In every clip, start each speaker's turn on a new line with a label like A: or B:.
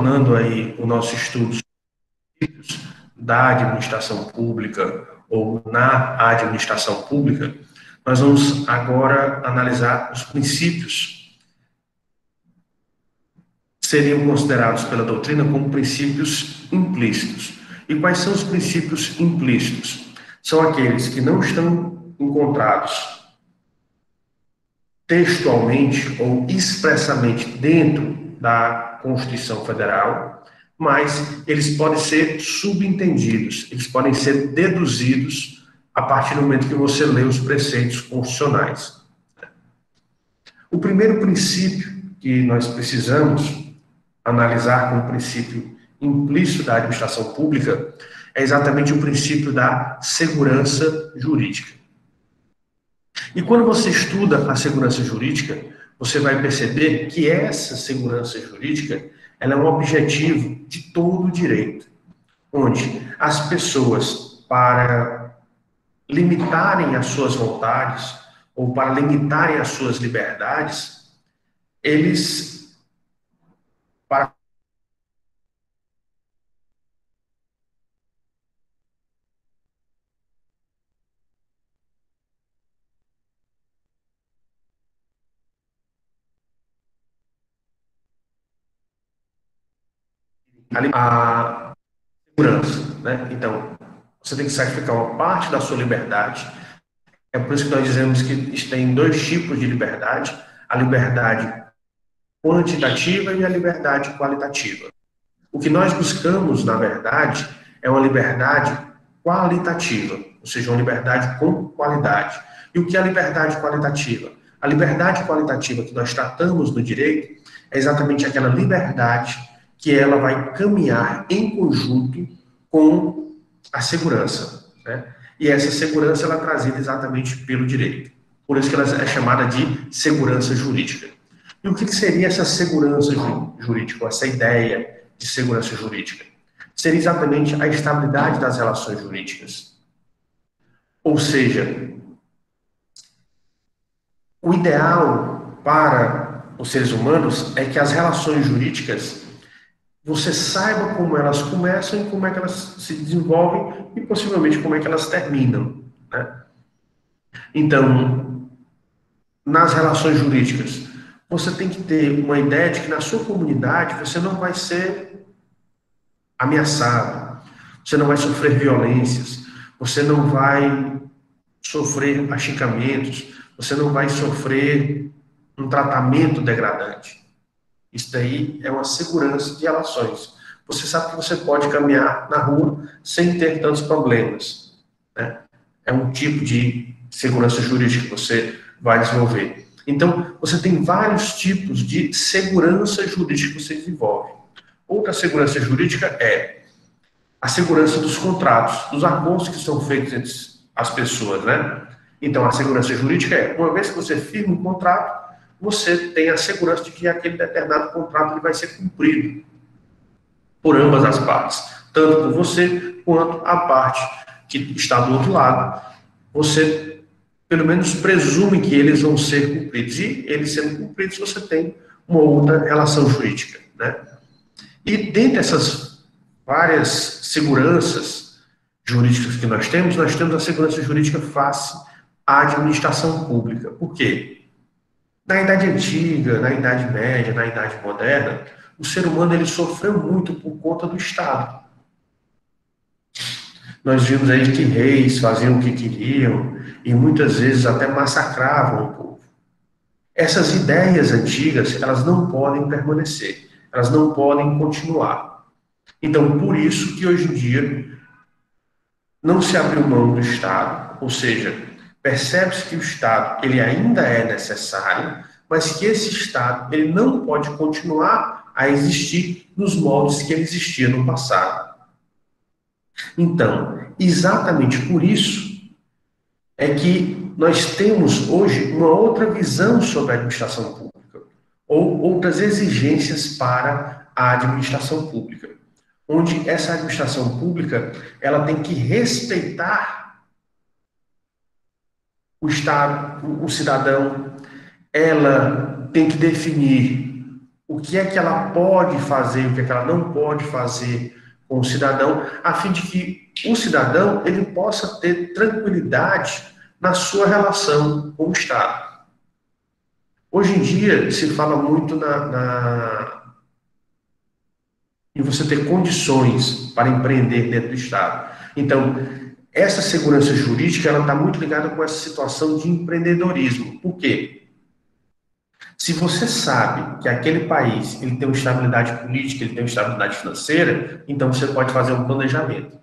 A: retornando aí o nosso estudo da administração pública ou na administração pública, nós vamos agora analisar os princípios que seriam considerados pela doutrina como princípios implícitos. E quais são os princípios implícitos? São aqueles que não estão encontrados textualmente ou expressamente dentro da Constituição Federal, mas eles podem ser subentendidos, eles podem ser deduzidos a partir do momento que você lê os preceitos constitucionais. O primeiro princípio que nós precisamos analisar como princípio implícito da administração pública é exatamente o princípio da segurança jurídica. E quando você estuda a segurança jurídica, você vai perceber que essa segurança jurídica ela é um objetivo de todo o direito, onde as pessoas, para limitarem as suas vontades ou para limitarem as suas liberdades, eles, para a segurança, né? Então, você tem que sacrificar uma parte da sua liberdade. É por isso que nós dizemos que tem dois tipos de liberdade: a liberdade quantitativa e a liberdade qualitativa. O que nós buscamos, na verdade, é uma liberdade qualitativa, ou seja, uma liberdade com qualidade. E o que é a liberdade qualitativa? A liberdade qualitativa que nós tratamos no direito é exatamente aquela liberdade que ela vai caminhar em conjunto com a segurança, né? E essa segurança ela é trazida exatamente pelo direito. Por isso que ela é chamada de segurança jurídica. E o que seria essa segurança jurídica, essa ideia de segurança jurídica? Seria exatamente a estabilidade das relações jurídicas. Ou seja, o ideal para os seres humanos é que as relações jurídicas você saiba como elas começam e como é que elas se desenvolvem e possivelmente como é que elas terminam, né? Então, nas relações jurídicas, você tem que ter uma ideia de que na sua comunidade você não vai ser ameaçado, você não vai sofrer violências, você não vai sofrer achicamentos, você não vai sofrer um tratamento degradante. Isso daí é uma segurança de relações. Você sabe que você pode caminhar na rua sem ter tantos problemas, né? É um tipo de segurança jurídica que você vai desenvolver. Então, você tem vários tipos de segurança jurídica que você desenvolve. Outra segurança jurídica é a segurança dos contratos, dos acordos que são feitos entre as pessoas, né? Então, a segurança jurídica é, uma vez que você firma um contrato, você tem a segurança de que aquele determinado contrato ele vai ser cumprido por ambas as partes, tanto por você quanto a parte que está do outro lado. Você, pelo menos, presume que eles vão ser cumpridos, e eles sendo cumpridos, você tem uma outra relação jurídica, né? E dentre essas várias seguranças jurídicas que nós temos a segurança jurídica face à administração pública. Por quê? Na Idade Antiga, na Idade Média, na Idade Moderna, o ser humano ele sofreu muito por conta do Estado. Nós vimos aí que reis faziam o que queriam e muitas vezes até massacravam o povo. Essas ideias antigas, elas não podem permanecer, elas não podem continuar. Então, por isso que hoje em dia não se abriu mão do Estado, ou seja, percebe-se que o Estado ele ainda é necessário, mas que esse Estado ele não pode continuar a existir nos moldes que ele existia no passado. Então, exatamente por isso é que nós temos hoje uma outra visão sobre a administração pública, ou outras exigências para a administração pública, onde essa administração pública ela tem que respeitar o Estado, o cidadão, ela tem que definir o que é que ela pode fazer, o que é que ela não pode fazer com o cidadão, a fim de que o cidadão ele possa ter tranquilidade na sua relação com o Estado. Hoje em dia se fala muito em você ter condições para empreender dentro do Estado. Então, essa segurança jurídica ela está muito ligada com essa situação de empreendedorismo. Por quê? Se você sabe que aquele país ele tem uma estabilidade política, ele tem uma estabilidade financeira, então você pode fazer um planejamento.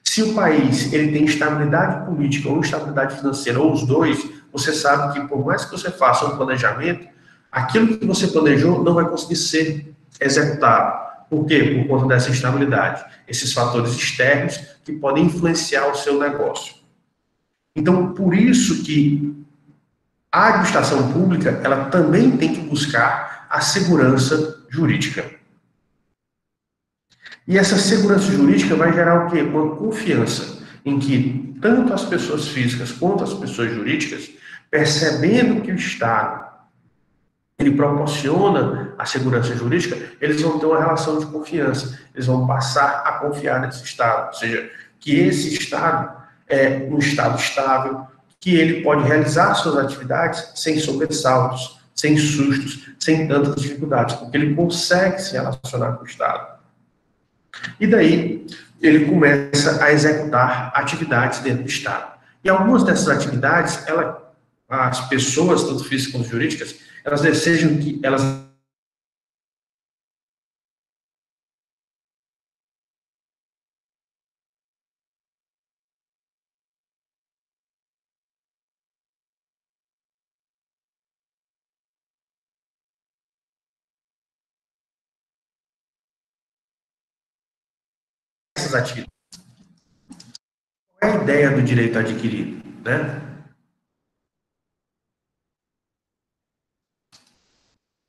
A: Se o país ele tem estabilidade política ou estabilidade financeira, ou os dois, você sabe que por mais que você faça um planejamento, aquilo que você planejou não vai conseguir ser executado. Por quê? Por conta dessa instabilidade. Esses fatores externos que podem influenciar o seu negócio. Então, por isso que a administração pública, ela também tem que buscar a segurança jurídica. E essa segurança jurídica vai gerar o quê? Uma confiança em que tanto as pessoas físicas quanto as pessoas jurídicas, percebendo que o Estado ele proporciona a segurança jurídica, eles vão ter uma relação de confiança, eles vão passar a confiar nesse Estado, ou seja, que esse Estado é um Estado estável, que ele pode realizar suas atividades sem sobressaltos, sem sustos, sem tantas dificuldades, porque ele consegue se relacionar com o Estado. E daí ele começa a executar atividades dentro do Estado. E algumas dessas atividades, as pessoas, tanto físicas quanto jurídicas, elas desejam que elas essas atividades. Qual é a ideia do direito adquirido, né?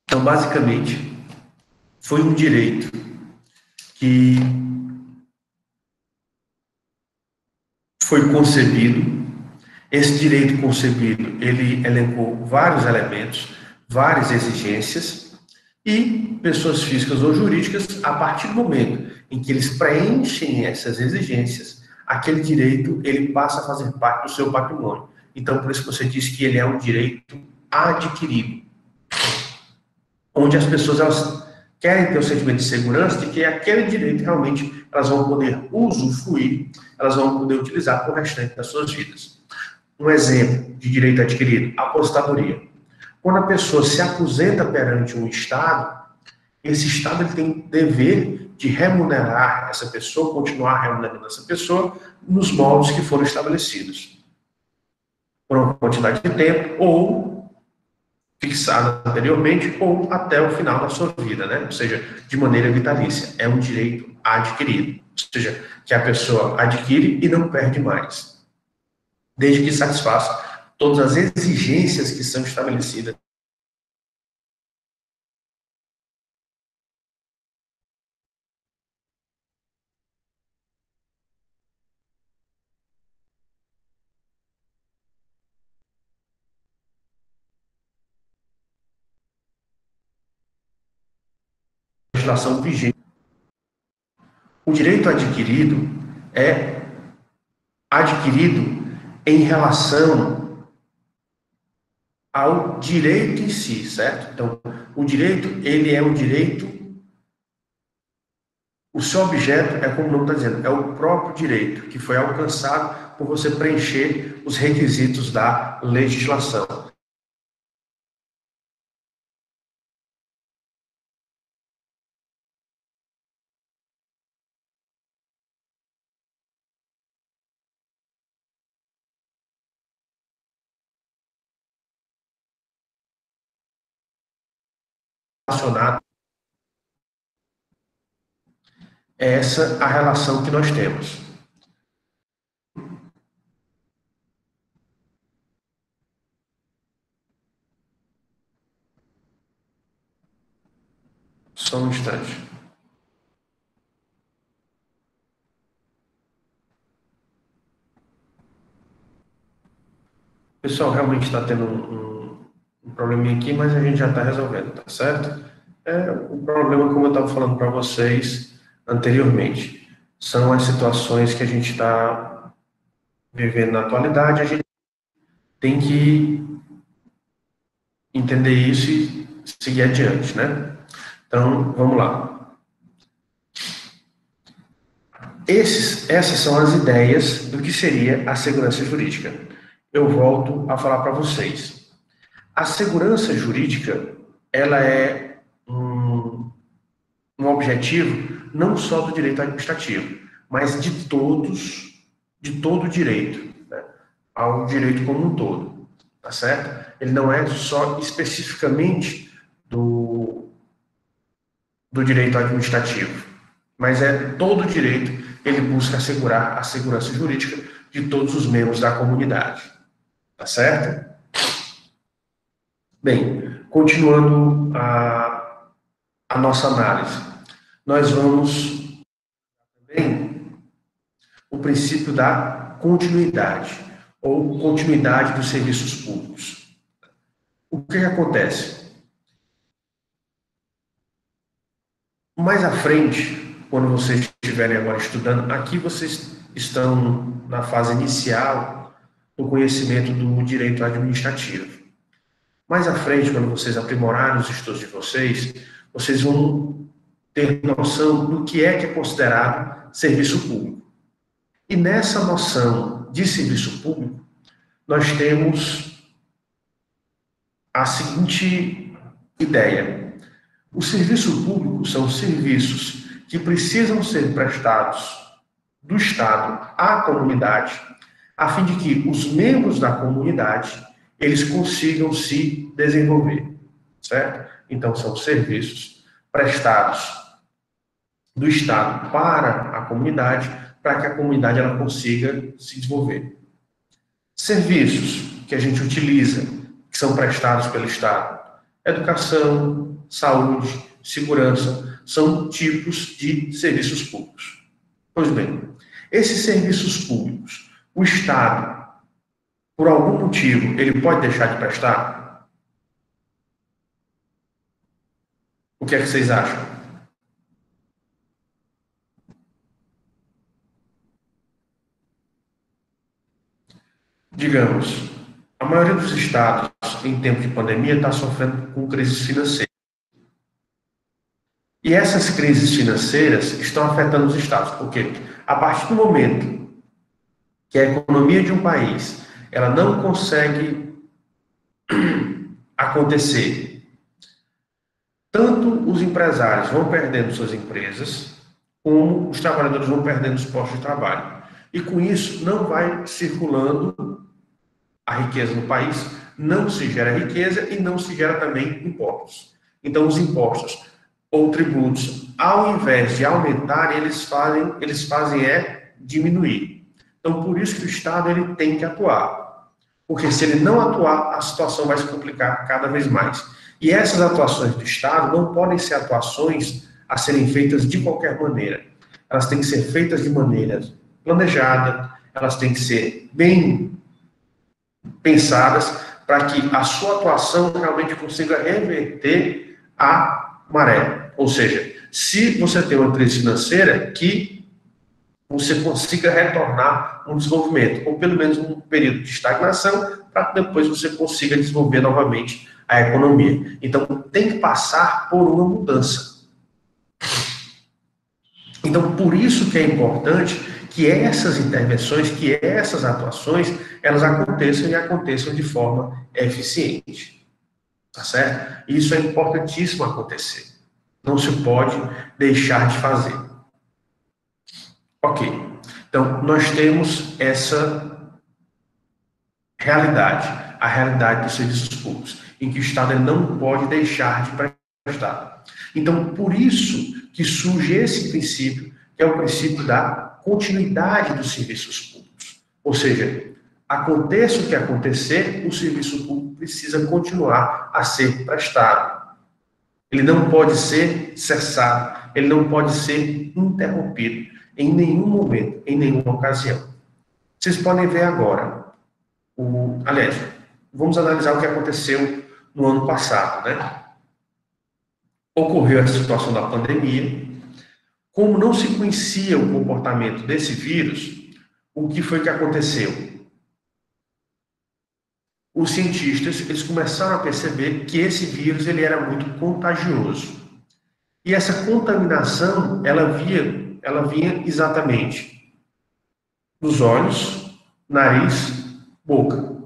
A: Então, basicamente, foi um direito que foi concebido. Esse direito concebido, ele elencou vários elementos, várias exigências, e pessoas físicas ou jurídicas, a partir do momento em que eles preenchem essas exigências, aquele direito, ele passa a fazer parte do seu patrimônio. Então, por isso que você diz que ele é um direito adquirido, onde as pessoas elas querem ter o sentimento de segurança de que aquele direito realmente elas vão poder usufruir, elas vão poder utilizar para o restante das suas vidas. Um exemplo de direito adquirido, aposentadoria. Quando a pessoa se aposenta perante um Estado, esse Estado ele tem o dever de remunerar essa pessoa, continuar remunerando essa pessoa nos moldes que foram estabelecidos, por uma quantidade de tempo, ou fixada anteriormente, ou até o final da sua vida, né? Ou seja, de maneira vitalícia. É um direito adquirido, ou seja, que a pessoa adquire e não perde mais, desde que satisfaça todas as exigências que são estabelecidas. Legislação vigente. O direito adquirido é adquirido em relação ao direito em si, certo? Então, o direito, ele é um direito, o seu objeto é, como o nome está dizendo, é o próprio direito, que foi alcançado por você preencher os requisitos da legislação. Relacionado, é essa a relação que nós temos. Só um instante. Pessoal, realmente está tendo um probleminha aqui, mas a gente já está resolvendo, tá certo? O problema, como eu estava falando para vocês anteriormente, são as situações que a gente está vivendo na atualidade. A gente tem que entender isso e seguir adiante, né? Então, vamos lá. Essas são as ideias do que seria a segurança jurídica. Eu volto a falar para vocês. A segurança jurídica, ela é um objetivo não só do direito administrativo, mas de todo o direito, né? Ao direito como um todo, tá certo? Ele não é só especificamente do direito administrativo, mas é todo o direito, ele busca assegurar a segurança jurídica de todos os membros da comunidade, tá certo? Bem, continuando a nossa análise, nós vamos também o princípio da continuidade, ou continuidade dos serviços públicos. O que acontece? Mais à frente, quando vocês estiverem agora estudando, aqui vocês estão na fase inicial do conhecimento do direito administrativo. Mais à frente, quando vocês aprimorarem os estudos de vocês, vocês vão ter noção do que é considerado serviço público. E nessa noção de serviço público, nós temos a seguinte ideia: o serviço público são serviços que precisam ser prestados do Estado à comunidade, a fim de que os membros da comunidade eles consigam se desenvolver, certo? Então, são serviços prestados do Estado para a comunidade, para que a comunidade ela consiga se desenvolver. Serviços que a gente utiliza, que são prestados pelo Estado: educação, saúde, segurança, são tipos de serviços públicos. Pois bem, esses serviços públicos, o Estado, por algum motivo, ele pode deixar de prestar? O que é que vocês acham? Digamos, a maioria dos estados, em tempo de pandemia, está sofrendo com crises financeiras. E essas crises financeiras estão afetando os estados, porque a partir do momento que a economia de um país ela não consegue acontecer, tanto os empresários vão perdendo suas empresas, como os trabalhadores vão perdendo os postos de trabalho. E com isso não vai circulando a riqueza no país, não se gera riqueza e não se gera também impostos. Então os impostos ou tributos, ao invés de aumentar, eles fazem diminuir. Então, por isso que o Estado ele tem que atuar. Porque se ele não atuar, a situação vai se complicar cada vez mais. E essas atuações do Estado não podem ser atuações a serem feitas de qualquer maneira. Elas têm que ser feitas de maneira planejada, elas têm que ser bem pensadas para que a sua atuação realmente consiga reverter a maré. Ou seja, se você tem uma crise financeira, que você consiga retornar um desenvolvimento, ou pelo menos um período de estagnação, para que depois você consiga desenvolver novamente a economia. Então, tem que passar por uma mudança. Então, por isso que é importante que essas intervenções, que essas atuações, elas aconteçam e aconteçam de forma eficiente. Tá certo? Isso é importantíssimo acontecer. Não se pode deixar de fazer. Ok. Então, nós temos essa realidade, a realidade dos serviços públicos, em que o Estado não pode deixar de prestar. Então, por isso que surge esse princípio, que é o princípio da continuidade dos serviços públicos. Ou seja, aconteça o que acontecer, o serviço público precisa continuar a ser prestado. Ele não pode ser cessado, ele não pode ser interrompido em nenhum momento, em nenhuma ocasião. Vocês podem ver agora, aliás, vamos analisar o que aconteceu no ano passado, né? ocorreu a situação da pandemia. Como não se conhecia o comportamento desse vírus, o que foi que aconteceu? Os cientistas eles começaram a perceber que esse vírus ele era muito contagioso. E essa contaminação, ela vinha exatamente dos olhos, nariz, boca,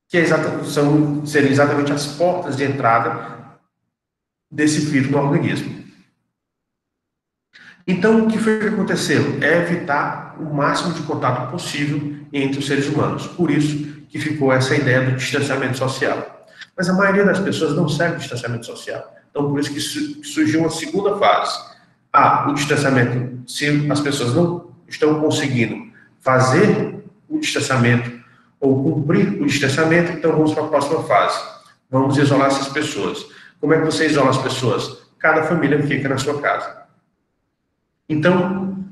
A: que seriam exatamente as portas de entrada desse vírus no organismo. Então, o que foi que aconteceu? É evitar o máximo de contato possível entre os seres humanos. Por isso que ficou essa ideia do distanciamento social. Mas a maioria das pessoas não segue o distanciamento social. Então, por isso que surgiu uma segunda fase. O distanciamento, se as pessoas não estão conseguindo fazer o distanciamento ou cumprir o distanciamento, então vamos para a próxima fase. Vamos isolar essas pessoas. Como é que você isola as pessoas? Cada família fica na sua casa. Então,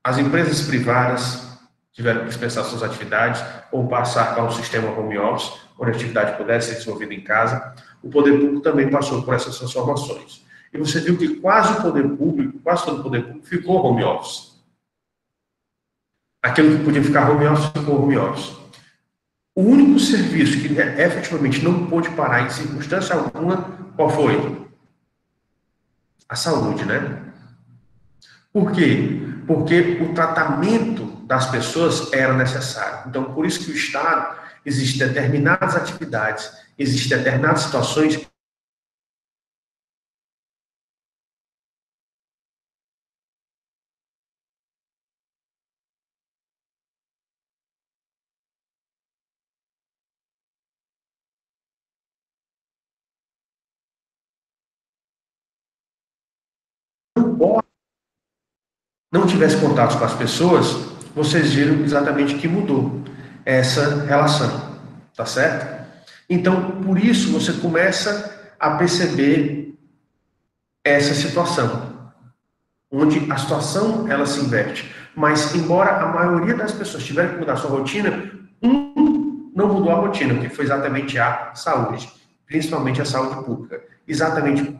A: as empresas privadas tiveram que dispensar suas atividades ou passar para um sistema home office, onde a atividade pudesse ser desenvolvida em casa. O poder público também passou por essas transformações. E você viu que quase todo o poder público ficou home office. Aquilo que podia ficar home office, ficou home office. O único serviço que efetivamente não pôde parar em circunstância alguma, qual foi? A saúde, né? Por quê? Porque o tratamento das pessoas era necessário. Então, por isso que o Estado, existem determinadas atividades, existem determinadas situações que não tivesse contato com as pessoas, vocês viram exatamente que mudou essa relação, tá certo? Então, por isso você começa a perceber essa situação, onde a situação ela se inverte. Mas, embora a maioria das pessoas tiveram que mudar sua rotina, não mudou a rotina, que foi exatamente a saúde, principalmente a saúde pública, exatamente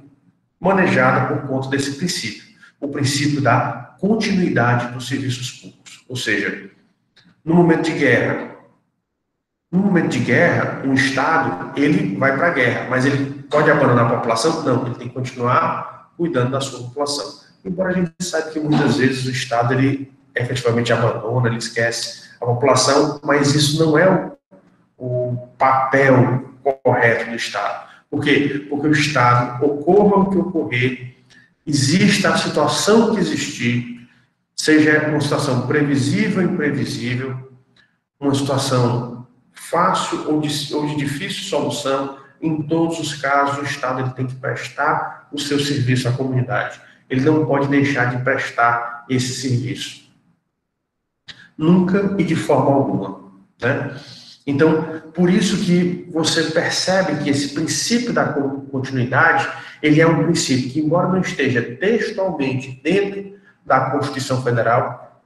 A: manejada por conta desse princípio, o princípio da continuidade dos serviços públicos. Ou seja, no momento de guerra, um Estado, ele vai para a guerra, mas ele pode abandonar a população? Não, ele tem que continuar cuidando da sua população. Embora a gente saiba que muitas vezes o Estado, ele efetivamente abandona, ele esquece a população, mas isso não é o papel correto do Estado. Por quê? Porque o Estado, ocorra o que ocorrer, exista a situação que existir, seja uma situação previsível ou imprevisível, uma situação fácil ou de difícil solução, em todos os casos o Estado ele tem que prestar o seu serviço à comunidade. Ele não pode deixar de prestar esse serviço. Nunca e de forma alguma, né? Então, por isso que você percebe que esse princípio da continuidade, ele é um princípio que, embora não esteja textualmente dentro da Constituição Federal,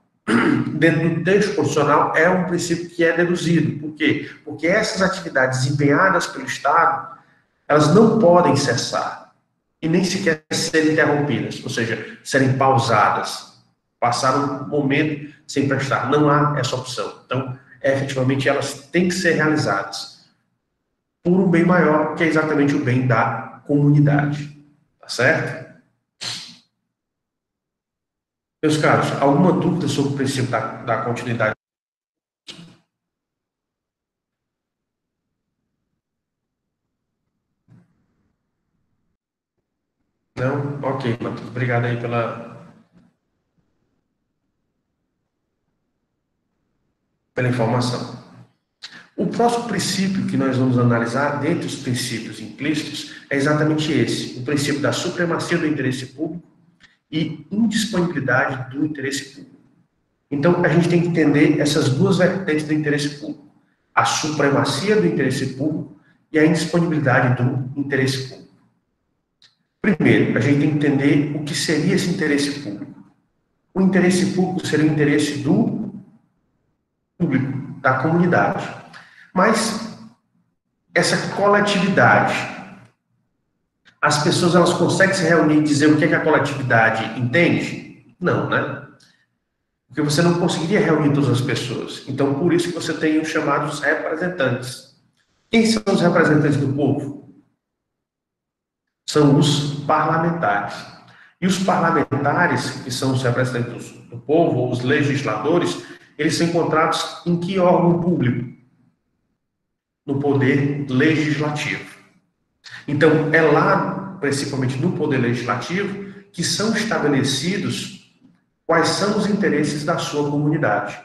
A: dentro do texto constitucional, é um princípio que é deduzido. Por quê? Porque essas atividades desempenhadas pelo Estado, elas não podem cessar e nem sequer serem interrompidas, ou seja, serem pausadas, passar um momento sem prestar. Não há essa opção. Então, efetivamente, elas têm que ser realizadas por um bem maior, que é exatamente o bem da comunidade. Tá certo? Meus caros, alguma dúvida sobre o princípio da continuidade? Não? Ok, Matheus. Obrigado aí pela informação. O próximo princípio que nós vamos analisar, dentre os princípios implícitos, é exatamente esse: o princípio da supremacia do interesse público e indisponibilidade do interesse público. Então, a gente tem que entender essas duas vertentes do interesse público: a supremacia do interesse público e a indisponibilidade do interesse público. Primeiro, a gente tem que entender o que seria esse interesse público. O interesse público seria o interesse do público, da comunidade. Mas essa coletividade, As pessoas elas conseguem se reunir e dizer o que é que a coletividade entende? Não, né? Porque você não conseguiria reunir todas as pessoas. Então, por isso que você tem os chamados representantes. Quem são os representantes do povo? São os parlamentares. E os parlamentares, que são os representantes do povo, ou os legisladores, eles são encontrados em que órgão público? No poder legislativo. Então, é lá, principalmente no poder legislativo, que são estabelecidos quais são os interesses da sua comunidade.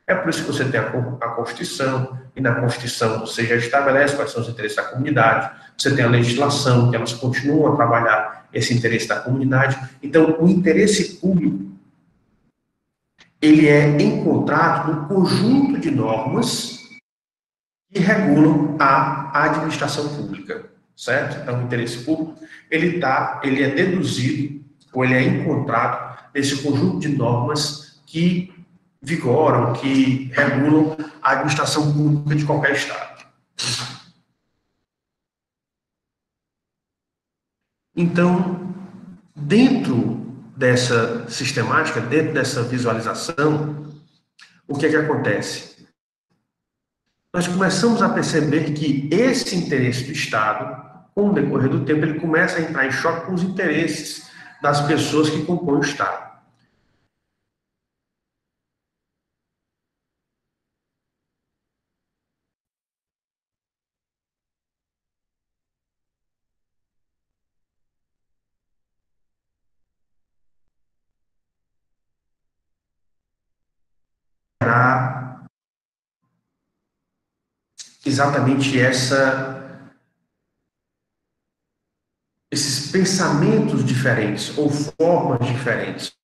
A: É por isso que você tem a Constituição, e na Constituição você já estabelece quais são os interesses da comunidade, você tem a legislação, que elas continuam a trabalhar esse interesse da comunidade. Então, o interesse público, ele é encontrado no conjunto de normas que regulam a administração pública, certo? Então, o interesse público, ele é deduzido, ou ele é encontrado nesse conjunto de normas que vigoram, que regulam a administração pública de qualquer Estado. Então, dentro dessa sistemática, dentro dessa visualização, o que é que acontece? Nós começamos a perceber que esse interesse do Estado, com o decorrer do tempo, ele começa a entrar em choque com os interesses das pessoas que compõem o Estado. Para exatamente esses pensamentos diferentes ou formas diferentes.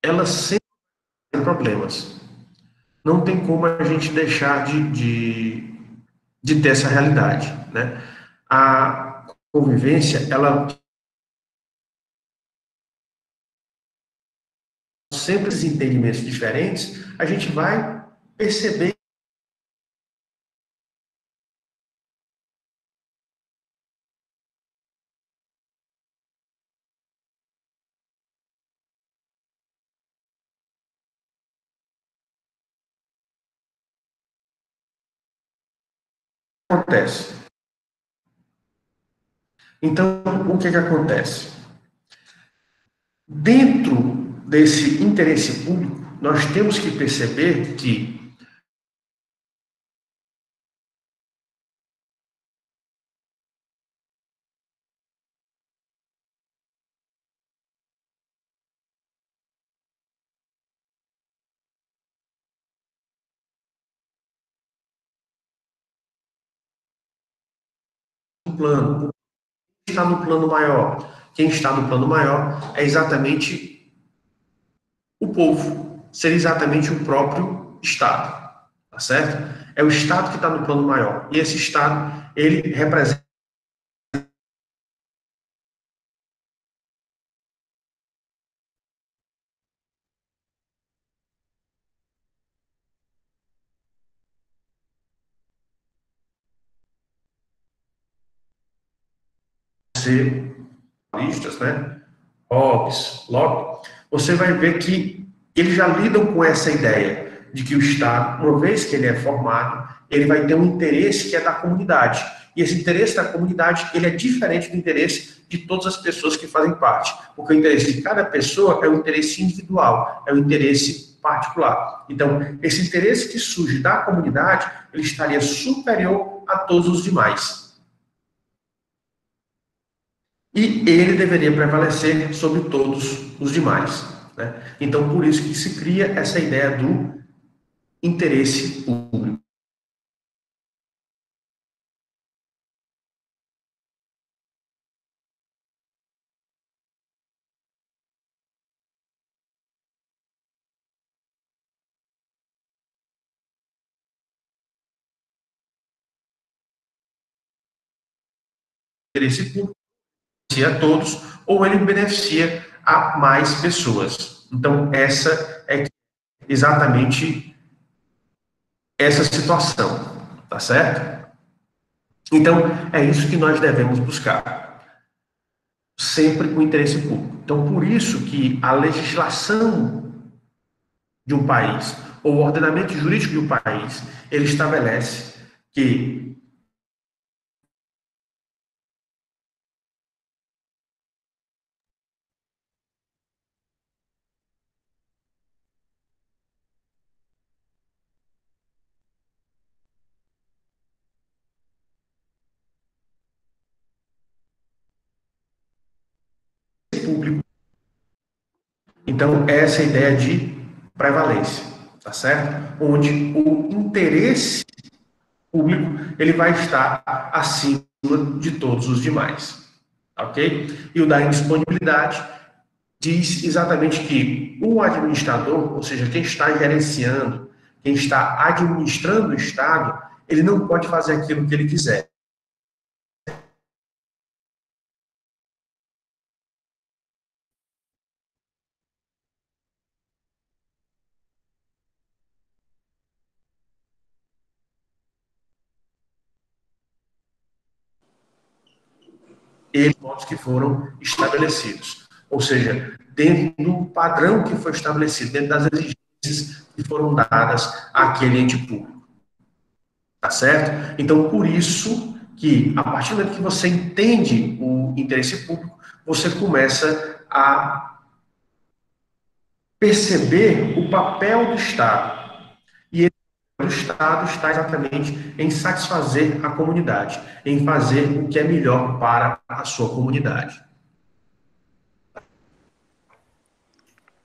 A: Elas sempre têm problemas. Não tem como a gente deixar de ter essa realidade, né? A convivência, ela sempre esses entendimentos diferentes, a gente vai perceber que acontece. Então, o que acontece? Dentro desse interesse público, nós temos que perceber que o plano, quem está no plano maior, quem está no plano maior é exatamente o povo, seria exatamente o próprio Estado, tá certo? É o Estado que está no plano maior. E esse Estado, ele representa ser listas, né? Hobbes, Locke, você vai ver que eles já lidam com essa ideia de que o Estado, uma vez que ele é formado, ele vai ter um interesse que é da comunidade. E esse interesse da comunidade, ele é diferente do interesse de todas as pessoas que fazem parte. Porque o interesse de cada pessoa é um interesse individual, é um interesse particular. Então, esse interesse que surge da comunidade, ele estaria superior a todos os demais. E ele deveria prevalecer sobre todos os demais. Né? Então, por isso que se cria essa ideia do interesse público. interesse público, beneficia a todos, ou ele beneficia a mais pessoas. Então, essa é exatamente essa situação, tá certo? Então, é isso que nós devemos buscar, sempre o interesse público. Então, por isso que a legislação de um país, ou o ordenamento jurídico de um país, ele estabelece que público. Então, essa é a ideia de prevalência, tá certo? Onde o interesse público ele vai estar acima de todos os demais, ok? E o da indisponibilidade diz exatamente que o administrador, ou seja, quem está gerenciando, quem está administrando o Estado, ele não pode fazer aquilo que ele quiser. Eles que foram estabelecidos. Ou seja, dentro do padrão que foi estabelecido, dentro das exigências que foram dadas àquele ente público. Tá certo? Então, por isso que, a partir do momento que você entende o interesse público, você começa a perceber o papel do Estado. E o Estado está exatamente em satisfazer a comunidade, em fazer o que é melhor para a sua comunidade.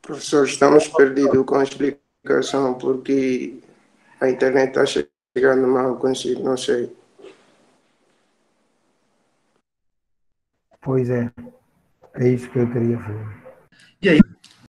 B: Professor, estamos perdidos com a explicação porque a internet está chegando mal consigo, não sei.
C: Pois é isso que eu queria falar.
A: E aí,